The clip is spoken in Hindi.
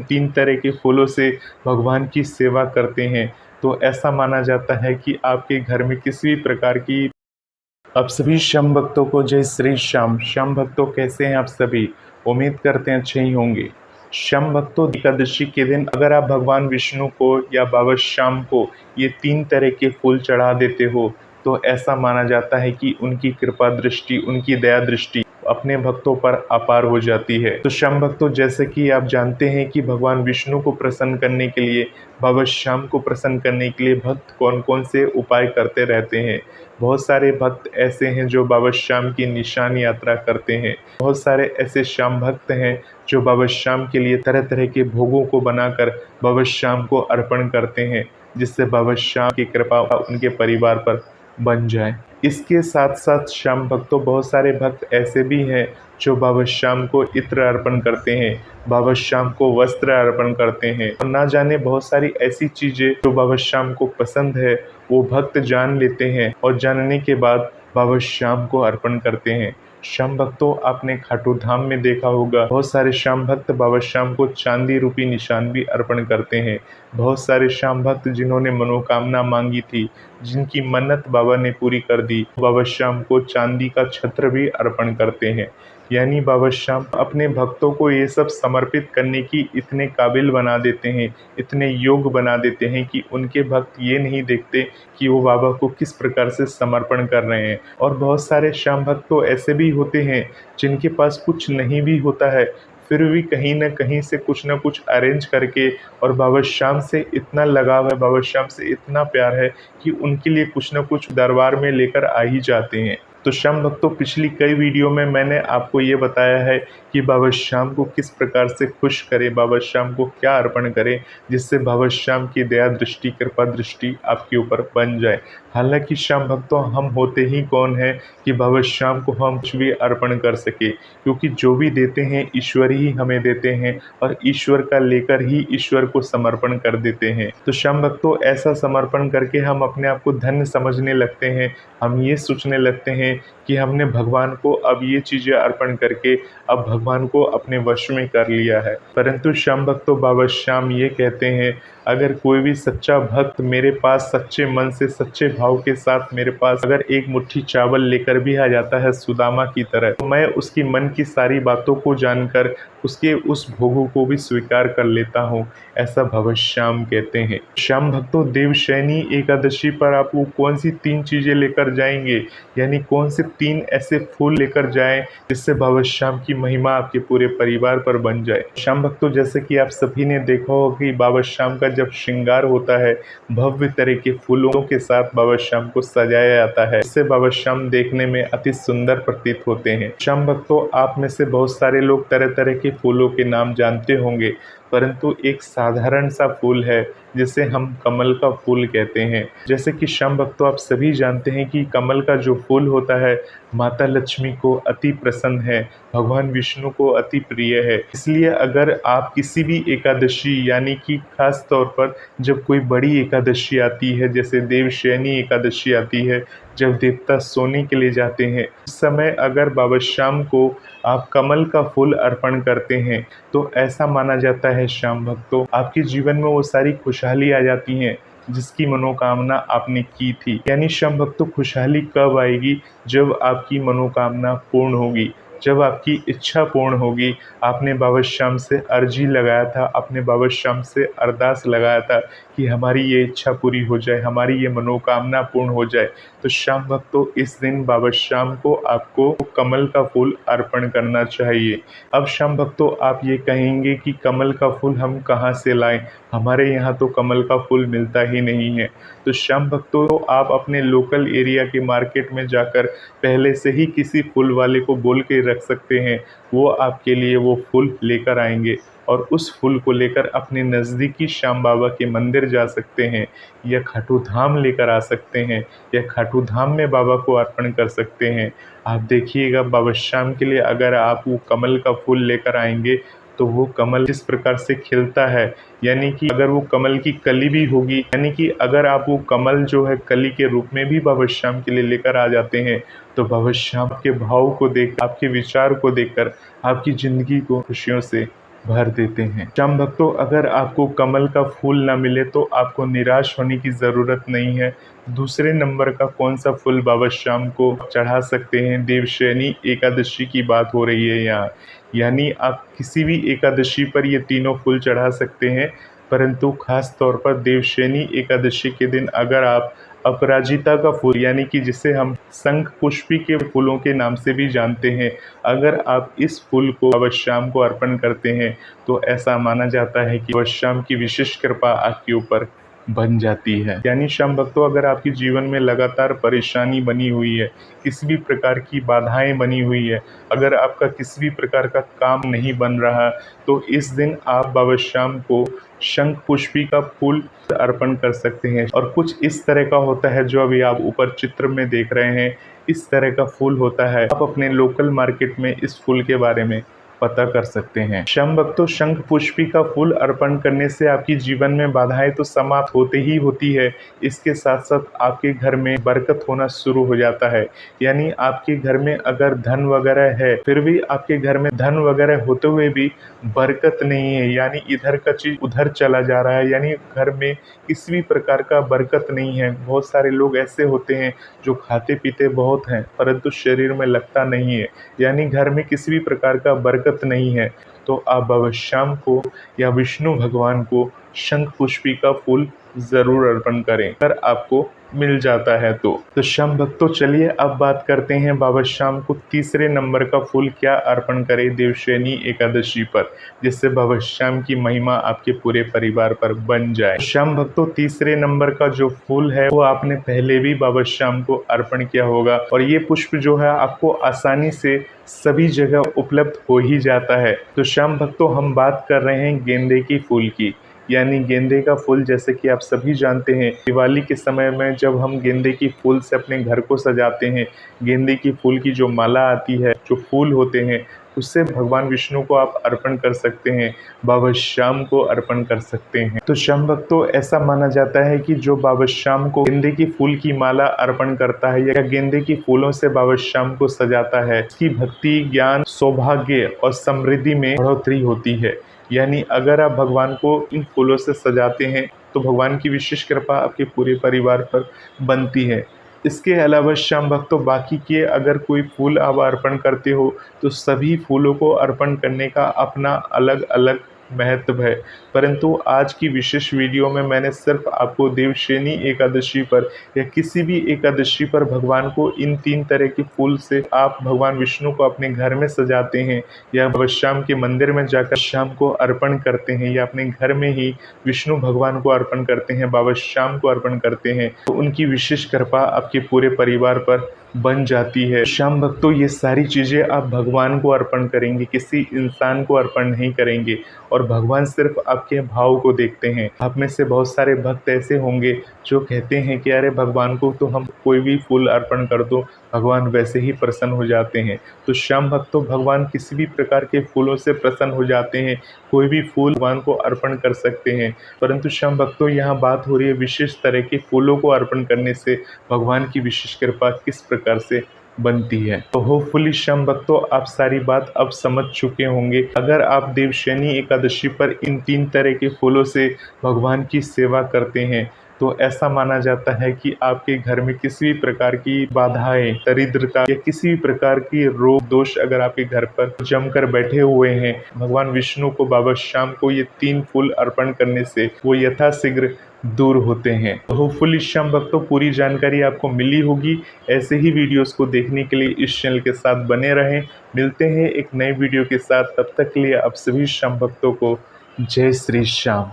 3 तरह के फूलों से भगवान की सेवा करते हैं, तो ऐसा माना जाता है कि आपके घर में किसी भी प्रकार की। आप सभी श्याम भक्तों को जय श्री श्याम। श्याम भक्तों, कैसे हैं आप सभी? उम्मीद करते हैं अच्छे ही होंगे। श्याम भक्तों, एकादशी के दिन अगर आप भगवान विष्णु को या बाबा श्याम को ये 3 तरह के फूल चढ़ा देते हो, तो ऐसा माना जाता है कि उनकी कृपा दृष्टि, उनकी दया दृष्टि अपने भक्तों पर अपार हो जाती है। तो श्याम भक्तों, जैसे कि आप जानते हैं कि भगवान विष्णु को प्रसन्न करने के लिए, बाबा श्याम को प्रसन्न करने के लिए भक्त कौन कौन से उपाय करते रहते हैं। बहुत सारे भक्त ऐसे हैं जो बाबा श्याम की निशान यात्रा करते हैं। बहुत सारे ऐसे श्याम भक्त हैं जो बाबा श्याम के लिए तरह तरह के भोगों को बनाकर बाबा श्याम को अर्पण करते हैं, जिससे बाबा श्याम की कृपा उनके परिवार पर बन जाए। इसके साथ साथ श्याम भक्तों, बहुत सारे भक्त ऐसे भी हैं जो बाबा श्याम को इत्र अर्पण करते हैं, बाबा श्याम को वस्त्र अर्पण करते हैं, और ना जाने बहुत सारी ऐसी चीज़ें जो बाबा श्याम को पसंद है वो भक्त जान लेते हैं और जानने के बाद बाबा श्याम को अर्पण करते हैं। श्याम भक्तों, आपने खाटू धाम में देखा होगा, बहुत सारे श्याम भक्त बाबा श्याम को चांदी रूपी निशान भी अर्पण करते हैं। बहुत सारे श्याम भक्त जिन्होंने मनोकामना मांगी थी, जिनकी मन्नत बाबा ने पूरी कर दी, बाबा श्याम को चांदी का छत्र भी अर्पण करते हैं। यानी बाबा श्याम अपने भक्तों को ये सब समर्पित करने की इतने काबिल बना देते हैं, इतने योग्य बना देते हैं कि उनके भक्त ये नहीं देखते कि वो बाबा को किस प्रकार से समर्पण कर रहे हैं। और बहुत सारे श्याम भक्त तो ऐसे भी होते हैं जिनके पास कुछ नहीं भी होता है, फिर भी कहीं ना कहीं से कुछ ना कुछ अरेंज करके, और बाबा श्याम से इतना लगाव है, बाबा श्याम से इतना प्यार है कि उनके लिए कुछ ना कुछ दरबार में लेकर आ ही जाते हैं। तो श्याम भक्तों, पिछली कई वीडियो में मैंने आपको ये बताया है कि बाबा श्याम को किस प्रकार से खुश करें, बाबा श्याम को क्या अर्पण करें जिससे बाबा श्याम की दया दृष्टि, कृपा दृष्टि आपके ऊपर बन जाए। हालांकि श्याम भक्तों, हम होते ही कौन है कि बाबा श्याम को हम कुछ भी अर्पण कर सके, क्योंकि जो भी देते हैं ईश्वर ही हमें देते हैं और ईश्वर का लेकर ही ईश्वर को समर्पण कर देते हैं। तो श्याम भक्तों, ऐसा समर्पण करके हम अपने आप को धन्य समझने लगते हैं। हम ये सोचने लगते हैं कि हमने भगवान को अब ये चीज़ें अर्पण करके अब भगवान को अपने वश में कर लिया है। परंतु श्याम भक्तों, बाबा श्याम ये कहते हैं, अगर कोई भी सच्चा भक्त मेरे पास सच्चे मन से, सच्चे भाव के साथ मेरे पास अगर एक मुट्ठी चावल लेकर भी आ जाता है सुदामा की तरह, तो मैं उसकी मन की सारी बातों को जानकर उसके उस भोगों को भी स्वीकार कर लेता हूँ। ऐसा बाबा श्याम कहते हैं। श्याम भक्तों, देवशयनी एकादशी पर आप वो कौन सी 3 चीज़ें लेकर जाएंगे, यानी कौन से 3 ऐसे फूल लेकर जाएं जिससे बाबा श्याम की महिमा आपके पूरे परिवार पर बन जाए। श्याम भक्तों, जैसे कि आप सभी ने देखा होगा कि बाबा श्याम का जब श्रृंगार होता है, भव्य तरह के फूलों के साथ बाबा श्याम को सजाया जाता है, इससे बाबा श्याम देखने में अति सुंदर प्रतीत होते हैं। श्याम भक्तों, आप में से बहुत सारे लोग तरह तरह के फूलों के नाम जानते होंगे, परंतु एक साधारण सा फूल है जिसे हम कमल का फूल कहते हैं। जैसे कि श्याम भक्तों, आप सभी जानते हैं कि कमल का जो फूल होता है माता लक्ष्मी को अति प्रसन्न है, भगवान विष्णु को अति प्रिय है। इसलिए अगर आप किसी भी एकादशी, यानी कि खास तौर पर जब कोई बड़ी एकादशी आती है, जैसे देवशयनी एकादशी आती है, जब देवता सोने के लिए जाते हैं, उस समय अगर बाबा श्याम को आप कमल का फूल अर्पण करते हैं, तो ऐसा माना जाता है श्याम भक्तों, आपके जीवन में वो सारी खुशहाली आ जाती हैं जिसकी मनोकामना आपने की थी। यानी श्याम भक्तों, खुशहाली कब आएगी? जब आपकी मनोकामना पूर्ण होगी, जब आपकी इच्छा पूर्ण होगी। आपने बाबा श्याम से अर्जी लगाया था, आपने बाबा श्याम से अरदास लगाया था कि हमारी ये इच्छा पूरी हो जाए, हमारी ये मनोकामना पूर्ण हो जाए। तो श्याम भक्तों, इस दिन बाबा श्याम को आपको कमल का फूल अर्पण करना चाहिए। अब श्याम भक्तों, आप ये कहेंगे कि कमल का फूल हम कहाँ से लाएं, हमारे यहाँ तो कमल का फूल मिलता ही नहीं है। तो श्याम भक्तों, आप अपने लोकल एरिया के मार्केट में जाकर पहले से ही किसी फूल वाले को बोल के रख सकते हैं, वो आपके लिए वो फूल लेकर आएंगे और उस फूल को लेकर अपने नज़दीकी श्याम बाबा के मंदिर जा सकते हैं, या खाटू धाम लेकर आ सकते हैं, या खाटू धाम में बाबा को अर्पण कर सकते हैं। आप देखिएगा, बाबा श्याम के लिए अगर आप वो कमल का फूल लेकर आएंगे तो वो कमल जिस प्रकार से खिलता है, यानी कि अगर वो कमल की कली भी होगी, यानी कि अगर आप वो कमल जो है कली के रूप में भी बाबा श्याम के लिए लेकर आ जाते हैं, तो बाबा श्याम के भाव को देख, आपके विचार को देखकर आपकी ज़िंदगी को खुशियों से भर देते हैं। शाम भक्तों, अगर आपको कमल का फूल ना मिले तो आपको निराश होने की ज़रूरत नहीं है। दूसरे नंबर का कौन सा फूल बाबा शाम को चढ़ा सकते हैं? देवशयनी एकादशी की बात हो रही है यहाँ, यानी आप किसी भी एकादशी पर ये तीनों फूल चढ़ा सकते हैं, परंतु खास तौर पर देवशयनी एकादशी के दिन अगर आप अपराजिता का फूल, यानी कि जिसे हम शंख पुष्पी के फूलों के नाम से भी जानते हैं, अगर आप इस फूल को बाबा शाम को अर्पण करते हैं तो ऐसा माना जाता है कि बाबा शाम की विशेष कृपा आपके ऊपर बन जाती है। यानी शाम भक्तों, अगर आपके जीवन में लगातार परेशानी बनी हुई है, किसी भी प्रकार की बाधाएं बनी हुई है, अगर आपका किसी भी प्रकार का काम नहीं बन रहा, तो इस दिन आप बाबा शाम को शंख पुष्पी का फूल अर्पण कर सकते हैं। और कुछ इस तरह का होता है जो अभी आप ऊपर चित्र में देख रहे हैं, इस तरह का फूल होता है। आप अपने लोकल मार्केट में इस फूल के बारे में पता कर सकते हैं। शाम भक्तों, शंख पुष्पी का फूल अर्पण करने से आपकी जीवन में बाधाएं तो समाप्त होते ही होती है, इसके साथ साथ आपके घर में बरकत होना शुरू हो जाता है। यानी आपके घर में अगर धन वगैरह है, फिर भी आपके घर में धन वगैरह होते हुए भी बरकत नहीं है, यानी इधर का चीज उधर चला जा रहा है, यानी घर में किसी भी प्रकार का बरकत नहीं है। बहुत सारे लोग ऐसे होते हैं जो खाते पीते बहुत हैं परंतु शरीर में लगता नहीं है, यानी घर में किसी भी प्रकार का बरकत नहीं है। तो आप बाबा शाम को या विष्णु भगवान को शंख पुष्पी का फूल ज़रूर अर्पण करें, अगर आपको मिल जाता है तो शाम भक्तों, चलिए अब बात करते हैं बाबा शाम को तीसरे नंबर का फूल क्या अर्पण करें देवशयनी एकादशी पर, जिससे बाबा शाम की महिमा आपके पूरे परिवार पर बन जाए। शाम भक्तों, तीसरे नंबर का जो फूल है वो आपने पहले भी बाबा शाम को अर्पण किया होगा, और ये पुष्प जो है आपको आसानी से सभी जगह उपलब्ध हो ही जाता है। तो शाम भक्तों, हम बात कर रहे हैं गेंदे की फूल की, यानी गेंदे का फूल। जैसे कि आप सभी जानते हैं, दिवाली के समय में जब हम गेंदे की फूल से अपने घर को सजाते हैं, गेंदे की फूल की जो माला आती है, जो फूल होते हैं, उससे भगवान विष्णु को आप अर्पण कर सकते हैं, बाबा शाम को अर्पण कर सकते हैं। तो शाम भक्तों, ऐसा माना जाता है कि जो बाबा शाम को गेंदे की फूल की माला अर्पण करता है या गेंदे की फूलों से बाबा शाम को सजाता है, उसकी भक्ति, ज्ञान, सौभाग्य और समृद्धि में बढ़ोतरी होती है। यानी अगर आप भगवान को इन फूलों से सजाते हैं तो भगवान की विशेष कृपा आपके पूरे परिवार पर बनती है। इसके अलावा शाम भक्तों, बाकी के अगर कोई फूल आप अर्पण करते हो तो सभी फूलों को अर्पण करने का अपना अलग अलग महत्व है, परंतु आज की विशेष वीडियो में मैंने सिर्फ आपको देवशयनी एकादशी पर या किसी भी एकादशी पर भगवान को इन तीन तरह के फूल से आप भगवान विष्णु को अपने घर में सजाते हैं या बाबा शाम के मंदिर में जाकर शाम को अर्पण करते हैं या अपने घर में ही विष्णु भगवान को अर्पण करते हैं, बाबा शाम को अर्पण करते हैं, तो उनकी विशेष कृपा आपके पूरे परिवार पर बन जाती है। शाम भक्तों, ये सारी चीज़ें आप भगवान को अर्पण करेंगे, किसी इंसान को अर्पण नहीं करेंगे, और भगवान सिर्फ आपके भाव को देखते हैं। आप में से बहुत सारे भक्त ऐसे होंगे जो कहते हैं कि अरे भगवान को तो हम कोई भी फूल अर्पण कर दो, भगवान वैसे ही प्रसन्न हो जाते हैं। तो शाम भक्तों, भगवान किसी भी प्रकार के फूलों से प्रसन्न हो जाते हैं, कोई भी फूल भगवान को अर्पण कर सकते हैं। परंतु शाम भक्तों, यहाँ बात हो रही है विशेष तरह के फूलों को अर्पण करने से भगवान की विशेष कृपा किस प्रकार से बनती है। तो होपफुली शाम भक्तों, आप सारी बात अब समझ चुके होंगे। अगर आप देवशयनी एकादशी पर इन तीन तरह के फूलों से भगवान की सेवा करते हैं तो ऐसा माना जाता है कि आपके घर में किसी भी प्रकार की बाधाएं, दरिद्रता या किसी भी प्रकार की रोग दोष अगर आपके घर पर जमकर बैठे हुए हैं, भगवान विष्णु को, बाबा शाम को ये तीन फूल अर्पण करने से वो यथाशीघ्र दूर होते हैं। होपफुली शाम भक्तों, पूरी जानकारी आपको मिली होगी। ऐसे ही वीडियोस को देखने के लिए इस चैनल के साथ बने रहें। मिलते हैं एक नए वीडियो के साथ, तब तक के लिए आप सभी शाम भक्तों को जय श्री श्याम।